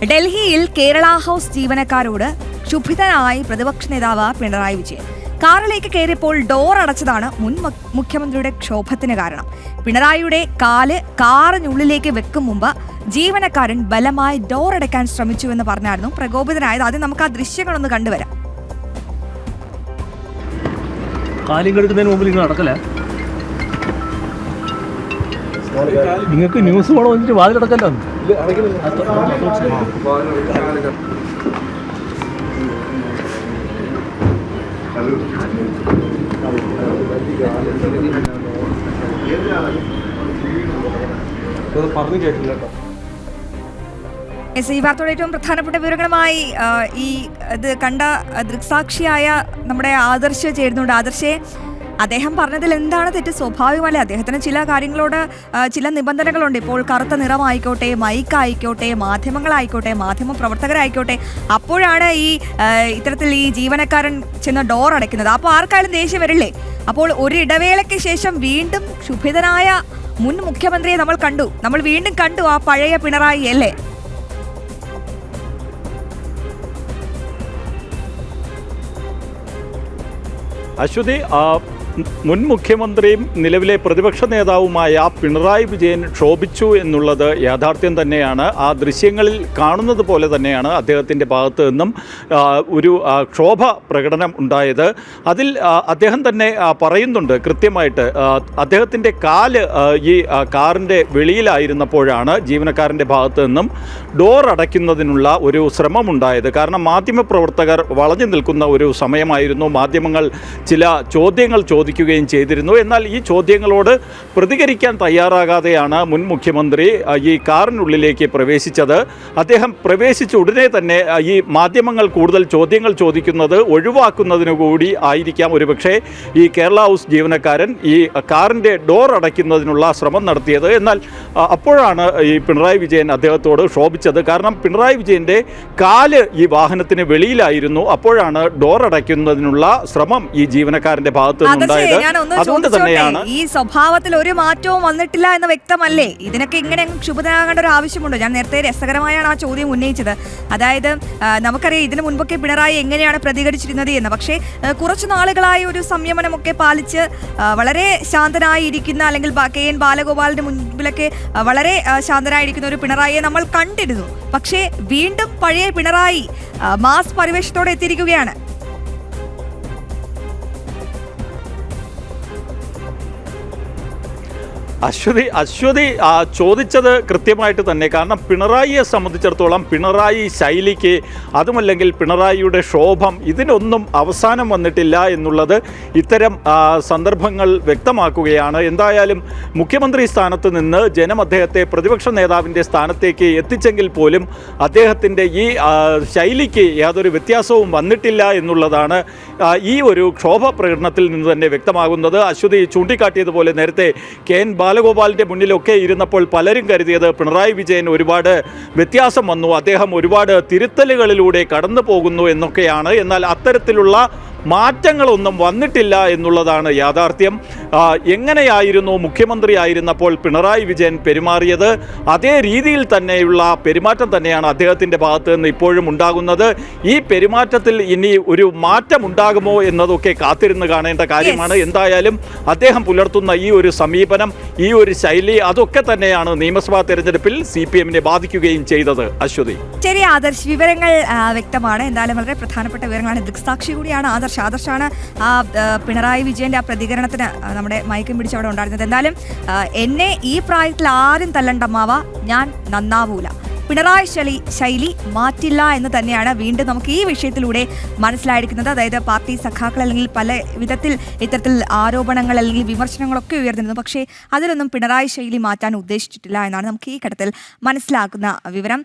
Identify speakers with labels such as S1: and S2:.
S1: ഡൽഹിയിൽ കേരള ഹൗസ് ജീവനക്കാരോട് ക്ഷുഭിതനായി പ്രതിപക്ഷ നേതാവ് പിണറായി വിജയൻ. കാറിലേക്ക് കയറിയപ്പോൾ ഡോർ അടച്ചതാണ് മുൻ മുഖ്യമന്ത്രിയുടെ ക്ഷോഭത്തിന് കാരണം. പിണറായിയുടെ കാല് കാറിനുള്ളിലേക്ക് വെക്കും മുമ്പ് ജീവനക്കാരൻ ബലമായി ഡോർ അടയ്ക്കാൻ ശ്രമിച്ചുവെന്ന് പറഞ്ഞായിരുന്നു പ്രകോപിതനായത്. ആദ്യം നമുക്ക് ആ ദൃശ്യങ്ങളൊന്ന് കണ്ടുവരാം.
S2: നിങ്ങൾക്ക് ന്യൂസ് വേണോ എന്നിട്ട് വാതിലടക്കല്ലോ. പറഞ്ഞു കേട്ടില്ല കേട്ടോ.
S1: ഈ വാർത്തയുടെ ഏറ്റവും പ്രധാനപ്പെട്ട വിവരങ്ങളുമായി ഈ ഇത് കണ്ട ദൃക്സാക്ഷിയായ നമ്മുടെ ആദർശ് ചേരുന്നുണ്ട്. ആദർശേ, അദ്ദേഹം പറഞ്ഞതിൽ എന്താണ് തെറ്റ്? സ്വാഭാവികമല്ലേ, അദ്ദേഹത്തിന് ചില കാര്യങ്ങളോട് ചില നിബന്ധനകളുണ്ട്. ഇപ്പോൾ കറുത്ത നിറമായിക്കോട്ടെ, മൈക്കായിക്കോട്ടെ, മാധ്യമങ്ങളായിക്കോട്ടെ, മാധ്യമ പ്രവർത്തകരായിക്കോട്ടെ, അപ്പോഴാണ് ഇത്തരത്തിൽ ഈ ജീവനക്കാരൻ ചെന്ന് ഡോർ അടയ്ക്കുന്നത്. അപ്പോൾ ആർക്കായാലും ദേഷ്യം വരില്ലേ? അപ്പോൾ ഒരു ഇടവേളയ്ക്ക് ശേഷം വീണ്ടും ക്ഷുഭിതനായ മുൻ മുഖ്യമന്ത്രിയെ നമ്മൾ വീണ്ടും കണ്ടു ആ പഴയ പിണറായി അല്ലേ?
S3: അശ്വതി, മുൻ മുഖ്യമന്ത്രിയും നിലവിലെ പ്രതിപക്ഷ നേതാവുമായ പിണറായി വിജയൻ ക്ഷോഭിച്ചു എന്നുള്ളത് യാഥാർത്ഥ്യം തന്നെയാണ്. ആ ദൃശ്യങ്ങളിൽ കാണുന്നത് പോലെ തന്നെയാണ് അദ്ദേഹത്തിൻ്റെ ഭാഗത്തു നിന്നും ഒരു ക്ഷോഭ പ്രകടനം ഉണ്ടായത്. അതിൽ അദ്ദേഹം തന്നെ പറയുന്നുണ്ട് കൃത്യമായിട്ട്, അദ്ദേഹത്തിൻ്റെ കാല് ഈ കാറിൻ്റെ വെളിയിലായിരുന്നപ്പോഴാണ് ജീവനക്കാരൻ്റെ ഭാഗത്തു നിന്നും ഡോർ അടയ്ക്കുന്നതിനുള്ള ഒരു ശ്രമമുണ്ടായത്. കാരണം മാധ്യമപ്രവർത്തകർ വളഞ്ഞു നിൽക്കുന്ന ഒരു സമയമായിരുന്നു. മാധ്യമങ്ങൾ ചില ചോദ്യങ്ങൾ ചോദിക്കുകയും ചെയ്തിരുന്നു. എന്നാൽ ഈ ചോദ്യങ്ങളോട് പ്രതികരിക്കാൻ തയ്യാറാകാതെയാണ് മുൻ മുഖ്യമന്ത്രി ഈ കാറിനുള്ളിലേക്ക് പ്രവേശിച്ചത്. അദ്ദേഹം പ്രവേശിച്ച ഉടനെ തന്നെ ഈ മാധ്യമങ്ങൾ കൂടുതൽ ചോദ്യങ്ങൾ ചോദിക്കുന്നത് ഒഴിവാക്കുന്നതിനു കൂടി ആയിരിക്കാം ഒരുപക്ഷെ ഈ കേരള ഹൗസ് ജീവനക്കാരൻ ഈ കാറിൻ്റെ ഡോർ അടയ്ക്കുന്നതിനുള്ള ശ്രമം നടത്തിയത്. എന്നാൽ അപ്പോഴാണ് ഈ പിണറായി വിജയൻ അദ്ദേഹത്തോട് ക്ഷോഭിച്ചത്. കാരണം പിണറായി വിജയൻ്റെ കാല് ഈ വാഹനത്തിന് വെളിയിലായിരുന്നു. അപ്പോഴാണ് ഡോർ അടയ്ക്കുന്നതിനുള്ള ശ്രമം ഈ ജീവനക്കാരൻ്റെ ഭാഗത്ത് നിന്നുണ്ടായത്. അതുകൊണ്ട് തന്നെയാണ്
S1: ഈ സ്വഭാവത്തിൽ ഒരു മാറ്റവും വന്നിട്ടില്ല എന്ന് വ്യക്തമല്ലേ? ഇതിനൊക്കെ ഇങ്ങനെ ക്ഷുഭിതനാകേണ്ട ഒരു ആവശ്യമുണ്ടോ? ഞാൻ നേരത്തെ രസകരമായാണ് ആ ചോദ്യം ഉന്നയിച്ചത്. അതായത് നമുക്കറിയാം ഇതിനു മുൻപൊക്കെ പിണറായി എങ്ങനെയാണ് പ്രതികരിച്ചിരുന്നത് എന്ന്. പക്ഷേ കുറച്ചു നാളുകളായി ഒരു സംയമനമൊക്കെ പാലിച്ച് വളരെ ശാന്തനായിരിക്കുന്ന, അല്ലെങ്കിൽ KN ബാലഗോപാലിന്റെ മുൻപിലൊക്കെ വളരെ ശാന്തനായിരിക്കുന്ന ഒരു പിണറായിയെ നമ്മൾ കണ്ടിരുന്നു. പക്ഷേ വീണ്ടും പഴയ പിണറായി മാസ് പരിവേഷത്തോടെ എത്തിയിരിക്കുകയാണ്.
S3: അശ്വതി ചോദിച്ചത് കൃത്യമായിട്ട് തന്നെ. കാരണം പിണറായിയെ സംബന്ധിച്ചിടത്തോളം പിണറായി ശൈലിക്ക്, അതുമല്ലെങ്കിൽ പിണറായിയുടെ ശോഭം, ഇതിനൊന്നും അവസാനം വന്നിട്ടില്ല എന്നുള്ളത് ഇത്തരം സന്ദർഭങ്ങൾ വ്യക്തമാക്കുകയാണ്. എന്തായാലും മുഖ്യമന്ത്രി സ്ഥാനത്ത് നിന്ന് ജനം അദ്ദേഹത്തെ പ്രതിപക്ഷ നേതാവിൻ്റെ സ്ഥാനത്തേക്ക് എത്തിച്ചെങ്കിൽ പോലും അദ്ദേഹത്തിൻ്റെ ഈ ശൈലിക്ക് യാതൊരു വ്യത്യാസവും വന്നിട്ടില്ല എന്നുള്ളതാണ് ഈ ഒരു ക്ഷോഭ പ്രകടനത്തിൽ നിന്ന് തന്നെ വ്യക്തമാകുന്നത്. അശ്വതി ചൂണ്ടിക്കാട്ടിയതുപോലെ നേരത്തെ KN ബാലഗോപാലിൻ്റെ മുന്നിലൊക്കെ ഇരുന്നപ്പോൾ പലരും കരുതിയത് പിണറായി വിജയൻ ഒരുപാട് വ്യത്യാസം വന്നു, അദ്ദേഹം ഒരുപാട് തിരുത്തലുകളിലൂടെ കടന്നു പോകുന്നു എന്നൊക്കെയാണ്. എന്നാൽ അത്തരത്തിലുള്ള മാറ്റങ്ങളൊന്നും വന്നിട്ടില്ല എന്നുള്ളതാണ് യാഥാർത്ഥ്യം. എങ്ങനെയായിരുന്നു മുഖ്യമന്ത്രി ആയിരുന്നപ്പോൾ പിണറായി വിജയൻ പെരുമാറിയത്, അതേ രീതിയിൽ തന്നെയുള്ള പെരുമാറ്റം തന്നെയാണ് അദ്ദേഹത്തിൻ്റെ ഭാഗത്ത് നിന്ന് ഇപ്പോഴും ഉണ്ടാകുന്നത്. ഈ പെരുമാറ്റത്തിൽ ഇനി ഒരു മാറ്റം ഉണ്ടാകുമോ എന്നതൊക്കെ കാത്തിരുന്ന് കാണേണ്ട കാര്യമാണ്. എന്തായാലും അദ്ദേഹം പുലർത്തുന്ന ഈ ഒരു സമീപനം, ഈ ഒരു ശൈലി, അതൊക്കെ തന്നെയാണ് നിയമസഭാ തെരഞ്ഞെടുപ്പിൽ CPM-നെ ബാധിക്കുകയും ചെയ്തത്. അശ്വതി,
S1: ശരി ആദർശ്, വിവരങ്ങൾ വ്യക്തമാണ്. എന്തായാലും വളരെ പ്രധാനപ്പെട്ട വിവരങ്ങളാണ്. ദൃക്സാക്ഷി കൂടിയാണ് ആദർശാണ് ആ പിണറായി വിജയന്റെ ആ പ്രതികരണത്തിന് നമ്മുടെ മയക്കം പിടിച്ച് അവിടെ ഉണ്ടായിരുന്നത്. എന്തായാലും എന്നെ ഈ പ്രായത്തിൽ ആരും തല്ലണ്ടമ്മാവ, ഞാൻ നന്നാവൂല, പിണറായി ശൈലി മാറ്റില്ല എന്ന് തന്നെയാണ് വീണ്ടും നമുക്ക് ഈ വിഷയത്തിലൂടെ മനസ്സിലായിരിക്കുന്നത്. അതായത് പാർട്ടി സഖാക്കൾ അല്ലെങ്കിൽ പല വിധത്തിൽ ഇത്തരത്തിൽ ആരോപണങ്ങൾ അല്ലെങ്കിൽ വിമർശനങ്ങളൊക്കെ ഉയർന്നിരുന്നു. പക്ഷേ അതിലൊന്നും പിണറായി ശൈലി മാറ്റാൻ ഉദ്ദേശിച്ചിട്ടില്ല എന്നാണ് നമുക്ക് ഈ ഘട്ടത്തിൽ മനസ്സിലാക്കുന്ന വിവരം.